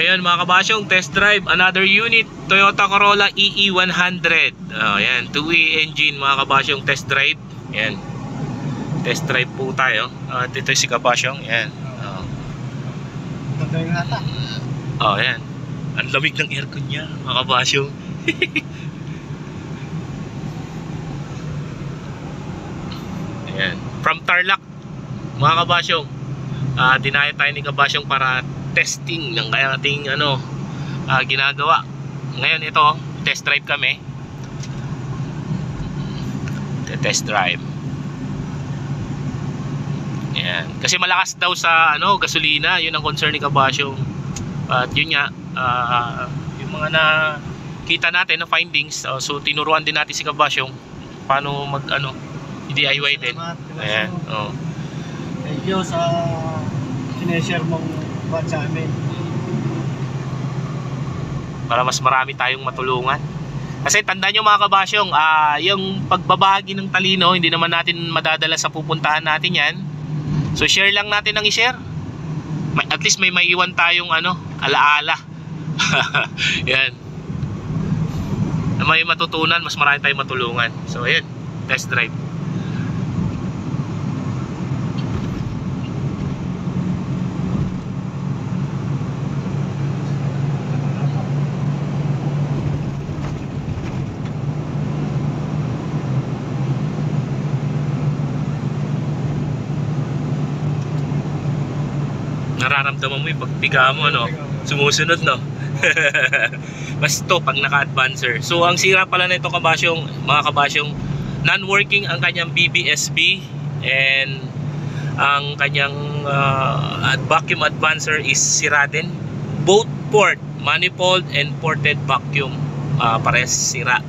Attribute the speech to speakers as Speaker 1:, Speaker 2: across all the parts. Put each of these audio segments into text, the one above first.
Speaker 1: ayan mga kabasyong, test drive another unit, Toyota Corolla EE100. Ayan, 2-way engine mga kabasyong, test drive. Ayan, test drive po tayo. At ito si kabasyong, ayan. Ayan, ang lamig ng aircon niya mga kabasyong. Ayan, from Tarlac mga kabasyong. Dinaya tayo ni kabasyong para testing ng ating ginagawa. Ngayon ito, test drive kami. Test drive. Ayan. Kasi malakas daw sa gasolina, yun ang concern ni kabasyong. At yun nga, yung mga nakita natin na findings, so tinuruan din natin si kabasyong paano mag DIY din. Ayan.
Speaker 2: Thank you sa sineshare mong buwan sa amin.
Speaker 1: Para mas marami tayong matulungan. Kasi tandaan nyo mga kabasyong, yung pagbabahagi ng talino, hindi naman natin madadala sa pupuntahan natin yan. So share lang natin ang i-share. At least may maiwan tayong alaala. Yan. Na may matutunan, mas marami tayong matulungan. So ayan, test drive. Nararamdaman mo yung pagpiga mo, sumusunod, no? Mas ito pag naka-advancer. So ang sira pala na ito kabasyong, mga kabasyong, non-working ang kanyang BBSB, and ang kanyang vacuum advancer is sira din. Both port, manifold and ported vacuum, parehas sira.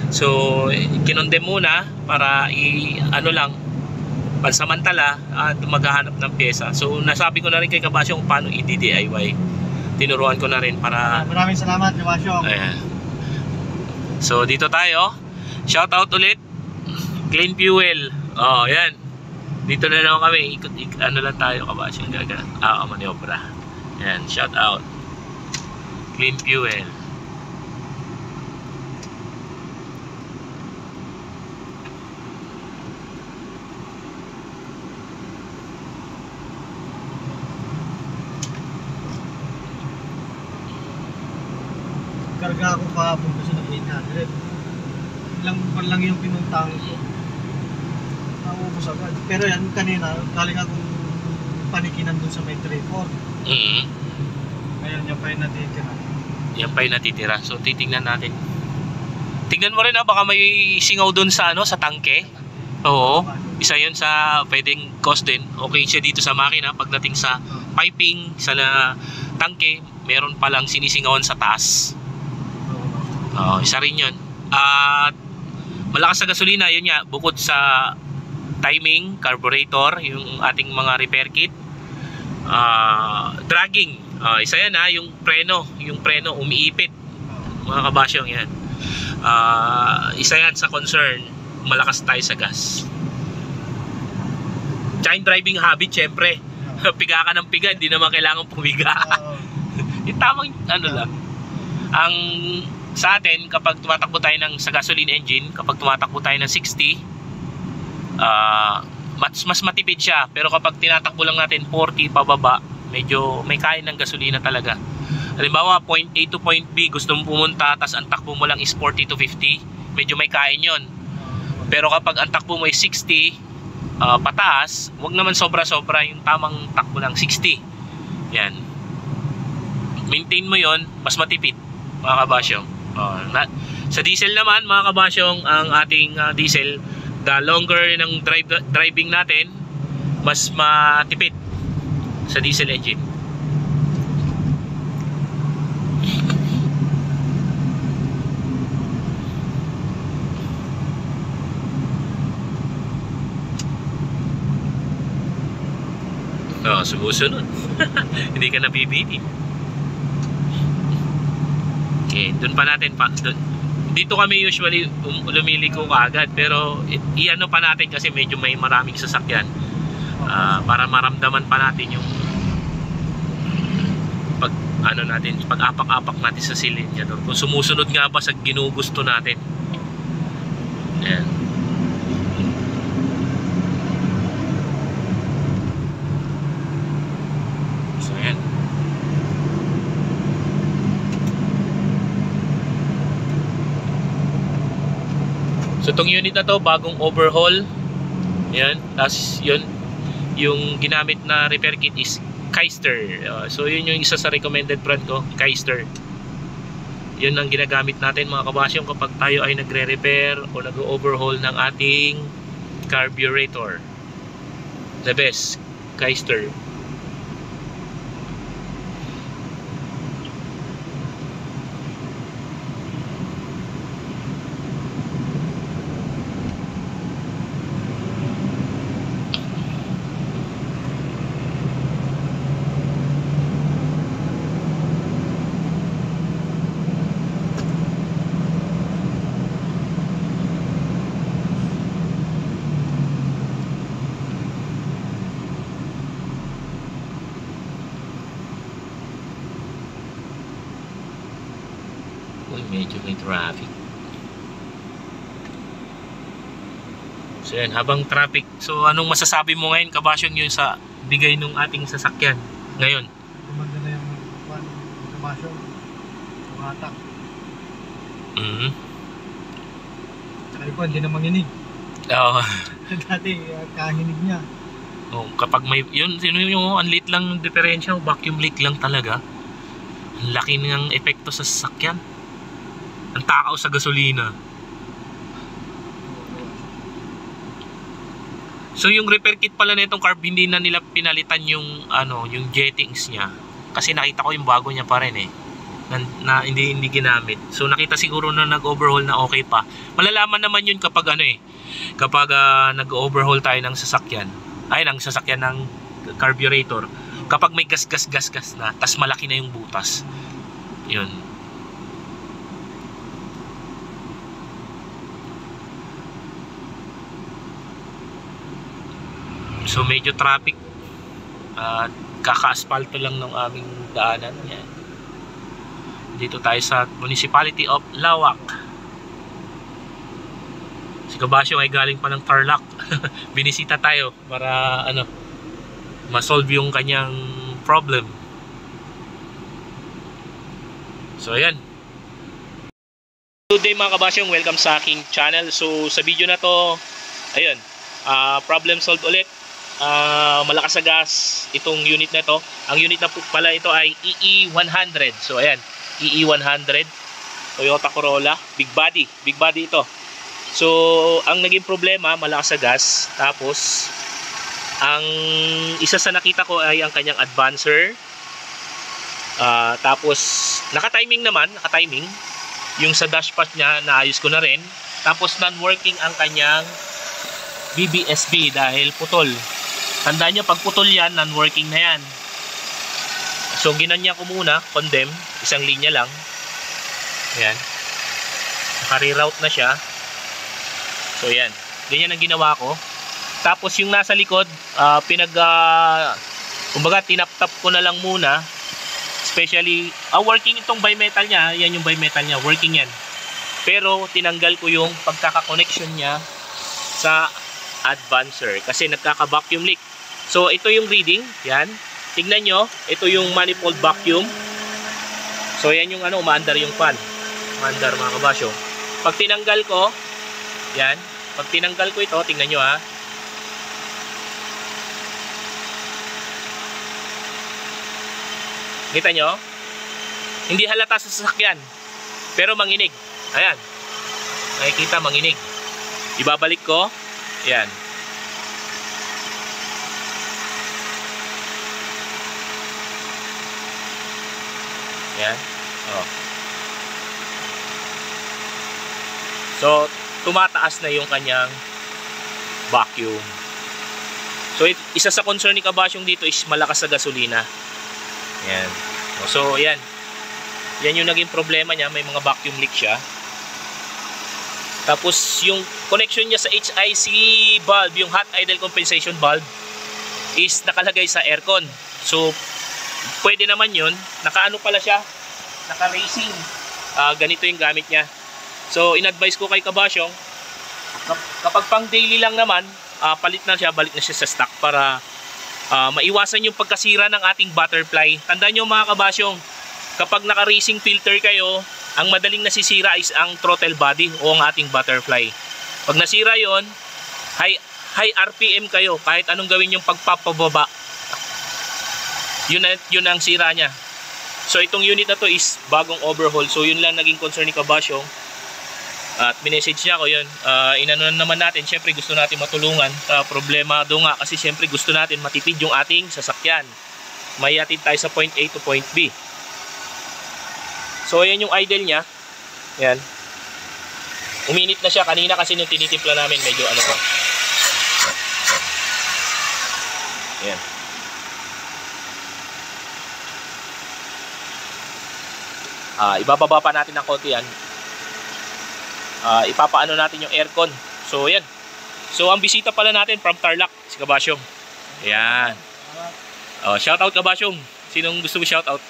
Speaker 1: So kinondem muna para pansamantala at maghahanap ng pyesa. So nasabi ko na rin kay kabasyong paano i-DIY. Tinuruan ko na rin para...
Speaker 2: Maraming salamat kabasyong.
Speaker 1: Ayan. So dito tayo. Shout out ulit. Clean Fuel. Yan. Dito na naman kami. Lang tayo kabasyong gaga. Maniobra. Yan. Shout out. Clean Fuel.
Speaker 2: Karga ako kahapon kasi ng 800. Ilang pa lang yung pinuntang ko. Naubos agad. Pero yan kanina, galing akong panikinan dun sa may 3-4. Ngayon yan pa yung natitira.
Speaker 1: Yan pa yung natitira. So titingnan natin. Tingnan mo rin baka may singaw dun sa sa tangke. Oo. Isa yun sa pwedeng cause din. Okay siya dito sa makina. Pagdating sa piping, sa tangke, meron palang sinisingawan sa taas. Isa rin yun. At malakas sa gasolina, yun nga, bukod sa timing, carburetor, yung ating mga repair kit, dragging, isa yan yung preno umiipit mga kabasyong yan. Isa yan sa concern, malakas tayo sa gas. Tsaka yung driving habit, syempre piga ka ng piga, hindi naman kailangan pumiga. Yung tamang lang. Ang sa atin, kapag tumatakbo tayo sa gasoline engine, kapag tumatakbo tayo ng 60, mas matipid siya. Pero kapag tinatakbo lang natin 40 pababa, medyo may kain ng gasolina talaga. Halimbawa, point A to point B, gusto mong pumunta, tas ang takbo mo lang is 40 to 50, medyo may kain yon. Pero kapag ang takbo mo is 60 pataas, wag naman sobra-sobra, yung tamang takbo lang 60. Yan. Maintain mo yon, mas matipid mga kabasyong. Sa diesel naman mga kabasyong, ang ating diesel, the longer ng driving natin, mas matipid sa diesel engine. Sumusunod. Hindi ka nabibitin. Okay, doon pa natin dito kami usually lumiliko kaagad, pero iano pa natin kasi medyo may maraming sasakyan, para maramdaman pa natin yung ano natin, ipag-apak-apak natin sa cylinder kung sumusunod nga ba sa ginugusto natin. Ayan. So ayan. So itong unit na to, bagong overhaul. Ayan. Tapos yun, yung ginamit na repair kit is Keister. So yun yung isa sa recommended brand ko, Keister. Yun ang ginagamit natin mga kabasyong kapag tayo ay nagre-repair o nag-overhaul ng ating carburetor. The best, Keister. Uy, medyo may traffic. So yan, habang traffic. So anong masasabi mo ngayon, kabasyong, yun sa bigay ng ating sasakyan ngayon?
Speaker 2: Gumanda na yung kamasyon. Tumatak. Tsaka ko, hindi na manginig.
Speaker 1: Oo.
Speaker 2: Dati, kahinig niya.
Speaker 1: Oh, kapag may, yun, yung ang liit lang ng diferensya, vacuum leak lang talaga. Ang laki ng epekto sa sasakyan. Ang takaw sa gasolina. So yung repair kit pala na itong carb, hindi na nila pinalitan yung ano, yung jettings niya. Kasi nakita ko yung bago niya pa rin eh. Na hindi ginamit. So nakita siguro na nag-overhaul na okay pa. Malalaman naman yun kapag ano eh. Kapag nag-overhaul tayo ng sasakyan. Ay, ng sasakyan ng carburetor. Kapag may gas na, tas malaki na yung butas. Yun. So medyo traffic. Kaka-asfalto lang ng aming daanan. Yan. Dito tayo sa Municipality of Lawak. Si Kabasyo ay galing pa ng Tarlac. Binisita tayo para ano, ma-solve yung kanyang problem. So ayan. Good day mga Kabasyong, welcome sa aking channel. So sa video na to, ayun, problem solved ulit. Malakas sa gas itong unit na to. Ang unit na pala ito ay EE100. So ayan, EE100 Toyota Corolla, big body ito. So ang naging problema, malakas sa gas. Tapos ang isa sa nakita ko ay ang kanyang advancer. Tapos naka-timing yung sa dashpad niya, naayos ko na rin. Tapos non-working ang kanyang BBSB dahil putol. Tandaan nyo, pag putol yan, non-working na yan. So ginanya ko muna, condemn, isang linya lang. Ayan, naka-reroute na siya. So yan, ganyan ang ginawa ko. Tapos yung nasa likod, kumbaga tinap-tap ko na lang muna. Especially, working itong bimetal niya. Yan yung bimetal niya, working yan. Pero tinanggal ko yung pagkaka-connection niya sa advancer kasi nagkaka-vacuum leak. So ito yung reading, yan. Tignan nyo, ito yung manifold vacuum. So yan yung ano, umaandar yung fan. Umaandar mga kabasyo. Pag tinanggal ko, yan. Pag tinanggal ko ito, tingnan nyo ha. Kita nyo? Hindi halata sa sasakyan. Pero manginig. Ayan. Nakikita, manginig. Ibabalik ko. Ayan. Ayan. Oh. So, tumataas na yung kanyang vacuum. So, isa sa concern ni Kabasyong dito is malakas sa gasolina. Ayan. So, ayan. Yan yung naging problema niya. May mga vacuum leak siya. Tapos, yung connection niya sa HIC valve, yung hot idle compensation valve, is nakalagay sa aircon. So, pwede naman yun. Nakaano pala siya, naka-racing. Ganito yung gamit niya. So in-advise ko kay Kabasyong, kapag pang daily lang naman, palit na siya, balik na siya sa stock para maiwasan yung pagkasira ng ating butterfly. Tandaan nyo mga Kabasyong, kapag naka-racing filter kayo, ang madaling nasisira is ang throttle body o ang ating butterfly. Pag nasira yon, high RPM kayo, kahit anong gawin yung pagpapababa, yun ang sira niya. So itong unit na to is bagong overhaul. So yun lang naging concern ni Kabasyong. At minessage niya ako yun. Inano naman natin, syempre gusto natin matulungan sa problema doon nga, kasi syempre gusto natin matipid yung ating sasakyan. May atid tayo sa point A to point B. So ayan yung idle niya. Yan. Uminit na siya kanina kasi nung tinitimpla namin medyo ano pa. Ayan. Ibababa pa natin ng konti yan. Ipapaano natin yung aircon. So yan. So ang bisita pala natin from Tarlac, si Kabasyong. Ayan. Shoutout Kabasyong. Sinong gusto mo shoutout?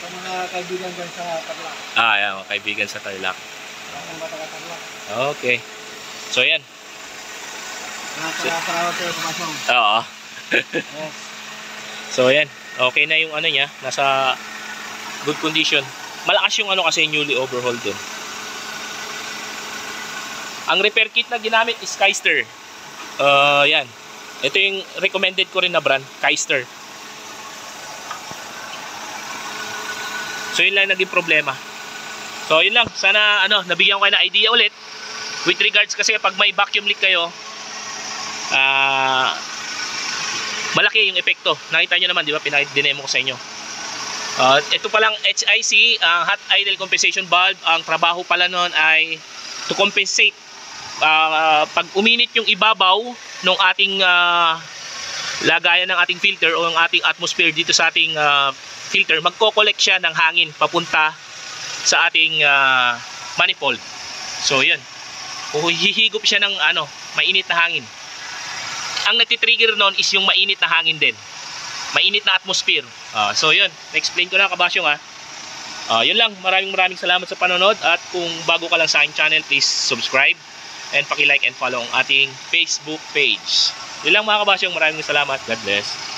Speaker 2: Sa mga kaibigan dyan sa Tarlac.
Speaker 1: Ayan, mga kaibigan sa Tarlac.
Speaker 2: Ang bata ka Tarlac.
Speaker 1: Okay. So yan.
Speaker 2: Salamat kayo Kabasyong.
Speaker 1: Oo.
Speaker 2: Yes.
Speaker 1: So yan. Okay na yung ano niya. Nasa good condition. Malakas yung ano kasi newly overhauled dun. Ang repair kit na ginamit is Keister. Yan. Ito yung recommended ko rin na brand, Keister. So yun lang naging problema. So yun lang, sana nabigyan ko kayo ng idea ulit. With regards kasi pag may vacuum leak kayo, malaki yung epekto. Nakita nyo naman, di ba? Dinemo ko sa inyo. Ito palang HIC, hot idle compensation valve. Ang trabaho pala nun ay to compensate. Pag uminit yung ibabaw ng ating lagayan ng ating filter o ng ating atmosphere dito sa ating filter, magko-collect siya ng hangin papunta sa ating manifold. So yun, hihigop siya ng mainit na hangin. Ang nagtitrigger nun is yung mainit na hangin din, mainit na atmosphere. So yun, na-explain ko na Kabasyong yun lang, maraming salamat sa panonood. At kung bago ka lang sa aking channel, please subscribe and paki-like and follow ang ating Facebook page. Yun lang mga Kabasyong, maraming salamat. God bless.